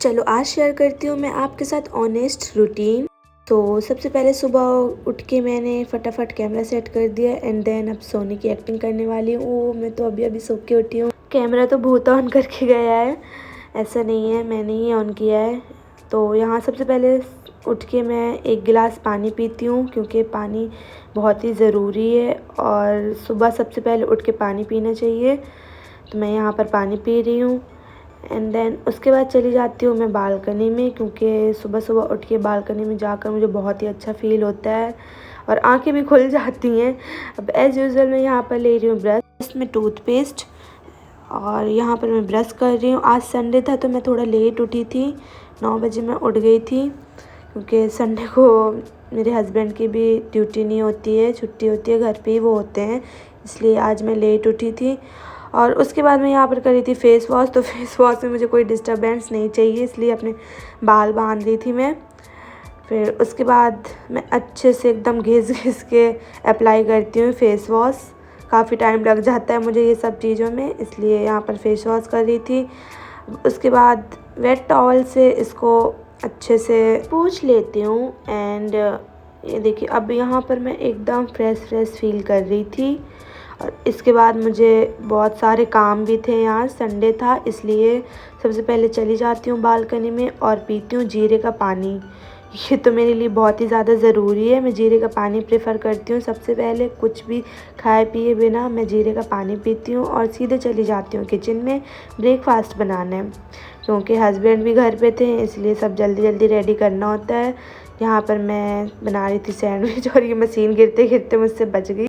चलो आज शेयर करती हूँ मैं आपके साथ ऑनेस्ट रूटीन। तो सबसे पहले सुबह उठ के मैंने फटाफट कैमरा सेट कर दिया एंड देन अब सोने की एक्टिंग करने वाली हूँ। मैं तो अभी सो के उठी हूँ। कैमरा तो भूत ऑन करके गया है, ऐसा नहीं है, मैंने ही ऑन किया है। तो यहाँ सबसे पहले उठ के मैं एक गिलास पानी पीती हूँ क्योंकि पानी बहुत ही ज़रूरी है और सुबह सबसे पहले उठ के पानी पीना चाहिए। तो मैं यहाँ पर पानी पी रही हूँ एंड देन उसके बाद चली जाती हूँ मैं बालकनी में, क्योंकि सुबह सुबह उठ के बालकनी में जाकर मुझे बहुत ही अच्छा फ़ील होता है और आंखें भी खुल जाती हैं। अब एज़ यूज़ुअल मैं यहाँ पर ले रही हूँ ब्रश में टूथपेस्ट और यहाँ पर मैं ब्रश कर रही हूँ। आज संडे था तो मैं थोड़ा लेट उठी थी, 9 बजे मैं उठ गई थी क्योंकि संडे को मेरे हस्बैंड की भी ड्यूटी नहीं होती है, छुट्टी होती है, घर पे ही वो होते हैं, इसलिए आज मैं लेट उठी थी। और उसके बाद मैं यहाँ पर करी थी फ़ेस वॉश। तो फेस वॉश में मुझे कोई डिस्टर्बेंस नहीं चाहिए, इसलिए अपने बाल बांध ली थी मैं। फिर उसके बाद मैं अच्छे से एकदम घिस के अप्लाई करती हूँ फेस वॉश। काफ़ी टाइम लग जाता है मुझे ये सब चीज़ों में, इसलिए यहाँ पर फेस वॉश कर रही थी। उसके बाद वेट टॉवल से इसको अच्छे से पोंछ लेती हूँ एंड ये देखिए अब यहाँ पर मैं एकदम फ्रेश फील कर रही थी। और इसके बाद मुझे बहुत सारे काम भी थे, यहाँ संडे था इसलिए सबसे पहले चली जाती हूँ बालकनी में और पीती हूँ जीरे का पानी। ये तो मेरे लिए बहुत ही ज़्यादा ज़रूरी है, मैं जीरे का पानी प्रेफर करती हूँ। सबसे पहले कुछ भी खाए पिए बिना मैं जीरे का पानी पीती हूँ और सीधे चली जाती हूँ किचन में ब्रेकफास्ट बनाने, क्योंकि हस्बैंड भी घर पे थे इसलिए सब जल्दी रेडी करना होता है। यहाँ पर मैं बना रही थी सैंडविच और ये मशीन गिरते मुझसे बच गई,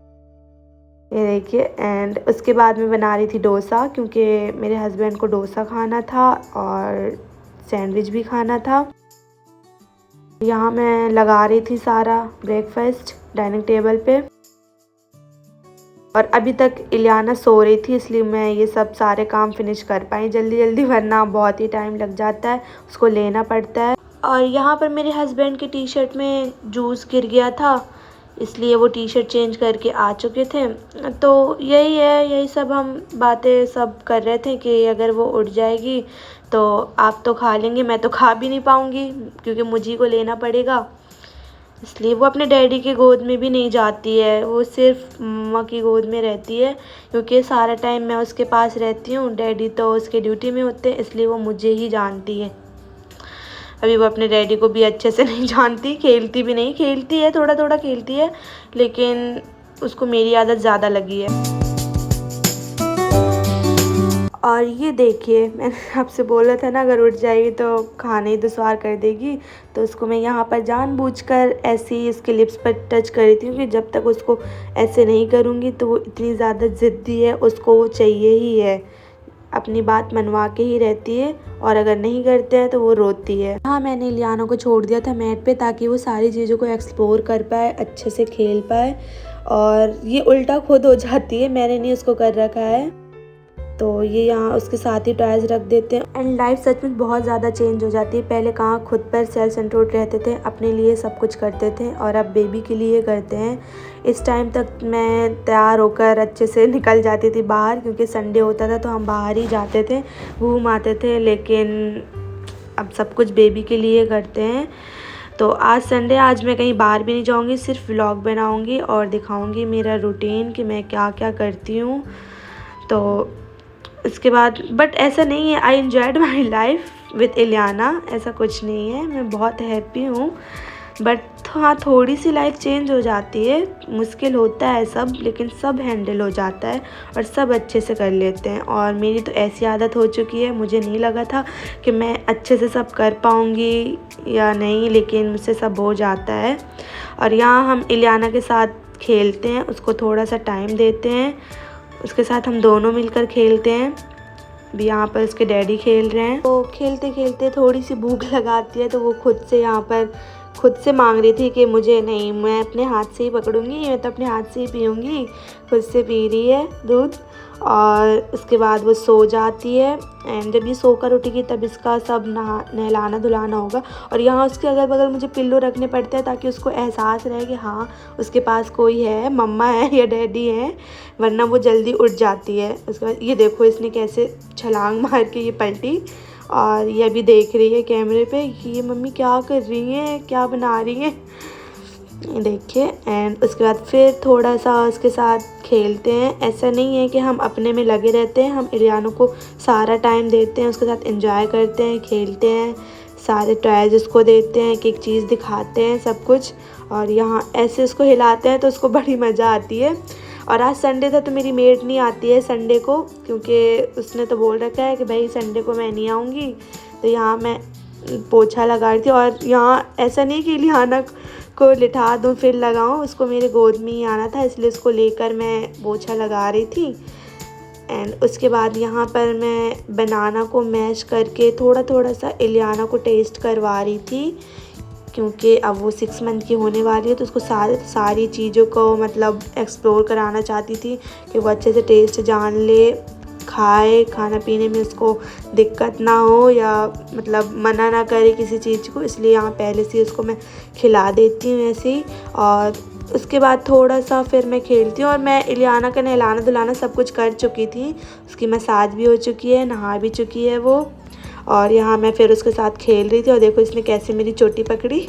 ये देखिए। एंड उसके बाद मैं बना रही थी डोसा, क्योंकि मेरे हस्बैंड को डोसा खाना था और सैंडविच भी खाना था। यहाँ मैं लगा रही थी सारा ब्रेकफास्ट डाइनिंग टेबल पे और अभी तक इलियाना सो रही थी इसलिए मैं ये सब सारे काम फिनिश कर पाई जल्दी, वरना बहुत ही टाइम लग जाता है, उसको लेना पड़ता है। और यहाँ पर मेरे हस्बैंड की टी शर्ट में जूस गिर गया था, इसलिए वो टी शर्ट चेंज करके आ चुके थे। तो यही सब हम बातें सब कर रहे थे कि अगर वो उठ जाएगी तो आप तो खा लेंगे, मैं तो खा भी नहीं पाऊँगी क्योंकि मुझे को लेना पड़ेगा। इसलिए वो अपने डैडी की गोद में भी नहीं जाती है, वो सिर्फ मम्मा की गोद में रहती है, क्योंकि सारा टाइम मैं उसके पास रहती हूँ। डैडी तो उसके ड्यूटी में होते हैं इसलिए वो मुझे ही जानती है। अभी वो अपने डैडी को भी अच्छे से नहीं जानती, खेलती भी नहीं, खेलती है थोड़ा खेलती है, लेकिन उसको मेरी आदत ज़्यादा लगी है। और ये देखिए मैंने आपसे बोला था ना अगर उठ जाएगी तो खाने ही दुश्वार कर देगी, तो उसको मैं यहाँ पर जानबूझकर ऐसे ही इसके लिप्स पर टच कर रही थी, क्योंकि जब तक उसको ऐसे नहीं करूँगी तो वो इतनी ज़्यादा ज़िद्दी है, उसको वो चाहिए ही है, अपनी बात मनवा के ही रहती है और अगर नहीं करते हैं तो वो रोती है। हाँ, मैंने इलियाना को छोड़ दिया था मैट पे ताकि वो सारी चीज़ों को एक्सप्लोर कर पाए, अच्छे से खेल पाए, और ये उल्टा खुद हो जाती है, मैंने नहीं उसको कर रखा है। तो ये यहाँ उसके साथ ही टॉयज रख देते हैं एंड लाइफ सच में बहुत ज़्यादा चेंज हो जाती है। पहले कहाँ खुद पर सेल्फ कंट्रोल रहते थे, अपने लिए सब कुछ करते थे और अब बेबी के लिए करते हैं। इस टाइम तक मैं तैयार होकर अच्छे से निकल जाती थी बाहर, क्योंकि संडे होता था तो हम बाहर ही जाते थे, घूम आते थे, लेकिन अब सब कुछ बेबी के लिए करते हैं। तो आज संडे, आज मैं कहीं बाहर भी नहीं जाऊँगी, सिर्फ व्लॉग बनाऊँगी और दिखाऊँगी मेरा रूटीन कि मैं क्या क्या करती हूँ। तो इसके बाद बट ऐसा नहीं है, I enjoyed my life with Ileana, ऐसा कुछ नहीं है, मैं बहुत हैप्पी हूँ। बट हाँ, थोड़ी सी लाइफ चेंज हो जाती है, मुश्किल होता है सब, लेकिन सब हैंडल हो जाता है और सब अच्छे से कर लेते हैं। और मेरी तो ऐसी आदत हो चुकी है, मुझे नहीं लगा था कि मैं अच्छे से सब कर पाऊँगी या नहीं, लेकिन मुझसे सब हो जाता है। और यहाँ हम इलियाना के साथ खेलते हैं, उसको थोड़ा सा टाइम देते हैं, उसके साथ हम दोनों मिलकर खेलते हैं। भी यहाँ पर उसके डैडी खेल रहे हैं, तो खेलते खेलते थोड़ी सी भूख लगाती है तो वो खुद से यहाँ पर खुद से मांग रही थी कि मुझे नहीं, मैं अपने हाथ से ही पकड़ूंगी, मैं तो अपने हाथ से ही पीऊँगी। खुद से पी रही है दूध और उसके बाद वो सो जाती है एंड जब ये सोकर उठेगी तब इसका सब नहलाना धुलाना होगा। और यहाँ उसके अगल बगल मुझे पिल्लो रखने पड़ते हैं ताकि उसको एहसास रहे कि हाँ उसके पास कोई है, मम्मा है या डैडी है, वरना वो जल्दी उठ जाती है। उसके बाद ये देखो इसने कैसे छलांग मार के ये पलटी और ये अभी देख रही है कैमरे पे कि ये मम्मी क्या कर रही हैं, क्या बना रही हैं, देखिए। एंड उसके बाद फिर थोड़ा सा उसके साथ खेलते हैं। ऐसा नहीं है कि हम अपने में लगे रहते हैं, हम इलियाना को सारा टाइम देते हैं, उसके साथ एंजॉय करते हैं, खेलते हैं, सारे टॉयज़ उसको देते हैं, एक एक चीज़ दिखाते हैं, सब कुछ। और यहाँ ऐसे उसको हिलाते हैं तो उसको बड़ी मज़ा आती है। और आज संडे था तो मेरी मेड नहीं आती है संडे को, क्योंकि उसने तो बोल रखा है कि भाई संडे को मैं नहीं आऊँगी। तो यहाँ मैं पोछा लगा रही थी। और यहाँ ऐसा नहीं कि इलियाना को लिटा दूँ फिर लगाऊँ, उसको मेरे गोद में ही आना था, इसलिए उसको लेकर मैं पोछा लगा रही थी। एंड उसके बाद यहाँ पर मैं बनाना को मैश करके थोड़ा थोड़ा सा इलियाना को टेस्ट करवा रही थी, क्योंकि अब वो 6 मंथ की होने वाली है, तो उसको सारी चीज़ों को मतलब एक्सप्लोर कराना चाहती थी कि वो अच्छे से टेस्ट जान ले, खाए, खाना पीने में उसको दिक्कत ना हो या मतलब मना ना करे किसी चीज़ को। इसलिए यहाँ पहले से उसको मैं खिला देती हूँ ऐसे ही। और उसके बाद थोड़ा सा फिर मैं खेलती हूँ। और मैं इलियाना का नहलाना धुलाना सब कुछ कर चुकी थी, उसकी मसाज भी हो चुकी है, नहा भी चुकी है वो। और यहाँ मैं फिर उसके साथ खेल रही थी और देखो इसने कैसे मेरी चोटी पकड़ी।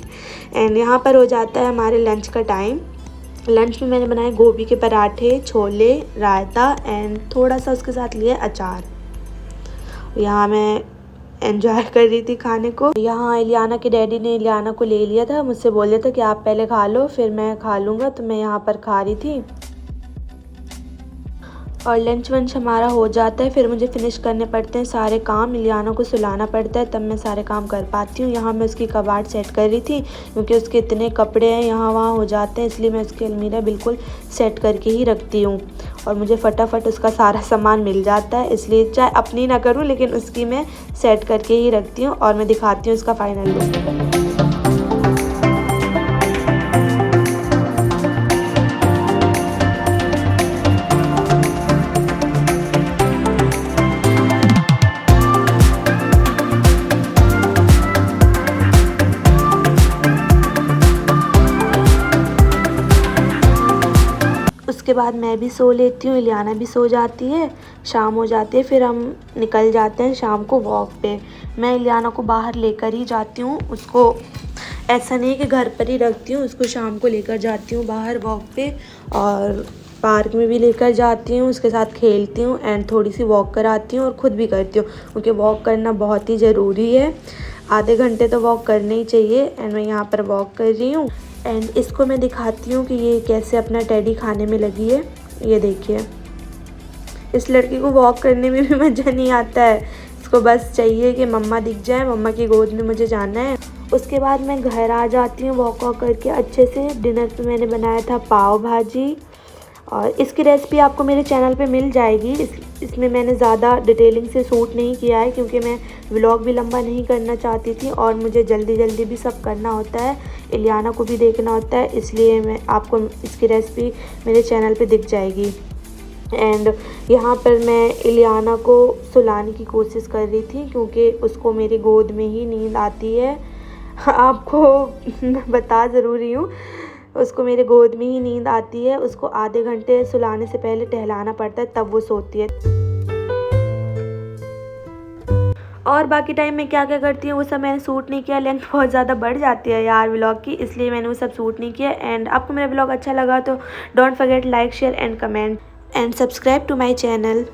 एंड यहाँ पर हो जाता है हमारे लंच का टाइम। लंच में मैंने बनाए गोभी के पराठे, छोले, रायता एंड थोड़ा सा उसके साथ लिया अचार। यहाँ मैं एंजॉय कर रही थी खाने को। यहाँ इलियाना के डैडी ने इलियाना को ले लिया था, मुझसे बोल दिया था कि आप पहले खा लो फिर मैं खा लूँगा, तो मैं यहाँ पर खा रही थी। और लंच वंच हमारा हो जाता है, फिर मुझे फ़िनिश करने पड़ते हैं सारे काम, इलियाना को सुलाना पड़ता है, तब मैं सारे काम कर पाती हूँ। यहाँ मैं उसकी कबाड़ सेट कर रही थी, क्योंकि उसके इतने कपड़े हैं यहाँ वहाँ हो जाते हैं, इसलिए मैं उसकी अलमीरा बिल्कुल सेट करके ही रखती हूँ। और मुझे फटाफट उसका सारा सामान मिल जाता है, इसलिए चाहे अपनी ना करूँ लेकिन उसकी मैं सेट करके ही रखती हूँ। और मैं दिखाती हूँ उसका फाइनल लुक। उसके बाद मैं भी सो लेती हूँ, इलियाना भी सो जाती है, शाम हो जाती है, फिर हम निकल जाते हैं शाम को वॉक पे। मैं इलियाना को बाहर लेकर ही जाती हूँ, उसको ऐसा नहीं कि घर पर ही रखती हूँ, उसको शाम को लेकर जाती हूँ बाहर वॉक पे। और पार्क में भी लेकर जाती हूँ, उसके साथ खेलती हूँ एंड थोड़ी सी वॉक कराती हूँ और ख़ुद भी करती हूँ, क्योंकि वॉक करना बहुत ही ज़रूरी है। आधे घंटे तो वॉक करने ही चाहिए। एंड मैं यहाँ पर वॉक कर रही हूँ एंड इसको मैं दिखाती हूँ कि ये कैसे अपना टेडी खाने में लगी है। ये देखिए, इस लड़की को वॉक करने में भी मज़ा नहीं आता है, इसको बस चाहिए कि मम्मा दिख जाए, मम्मा की गोद में मुझे जाना है। उसके बाद मैं घर आ जाती हूँ वॉक करके अच्छे से। डिनर पे मैंने बनाया था पाव भाजी, और इसकी रेसिपी आपको मेरे चैनल पे मिल जाएगी। इसमें मैंने ज़्यादा डिटेलिंग से शूट नहीं किया है, क्योंकि मैं व्लॉग भी लंबा नहीं करना चाहती थी और मुझे जल्दी जल्दी भी सब करना होता है, इलियाना को भी देखना होता है, इसलिए मैं आपको इसकी रेसिपी मेरे चैनल पे दिख जाएगी। एंड यहाँ पर मैं इलियाना को सुलाने की कोशिश कर रही थी, क्योंकि उसको मेरी गोद में ही नींद आती है। आपको बता ज़रूर रही हूँ, उसको मेरे गोद में ही नींद आती है। उसको आधे घंटे सुलाने से पहले टहलाना पड़ता है, तब वो सोती है। और बाकी टाइम में क्या क्या करती हूँ वो सब मैंने शूट नहीं किया, लेंथ बहुत ज़्यादा बढ़ जाती है यार व्लॉग की, इसलिए मैंने वो सब शूट नहीं किया। एंड आपको मेरा व्लॉग अच्छा लगा तो don't forget like, share and comment and subscribe to my channel.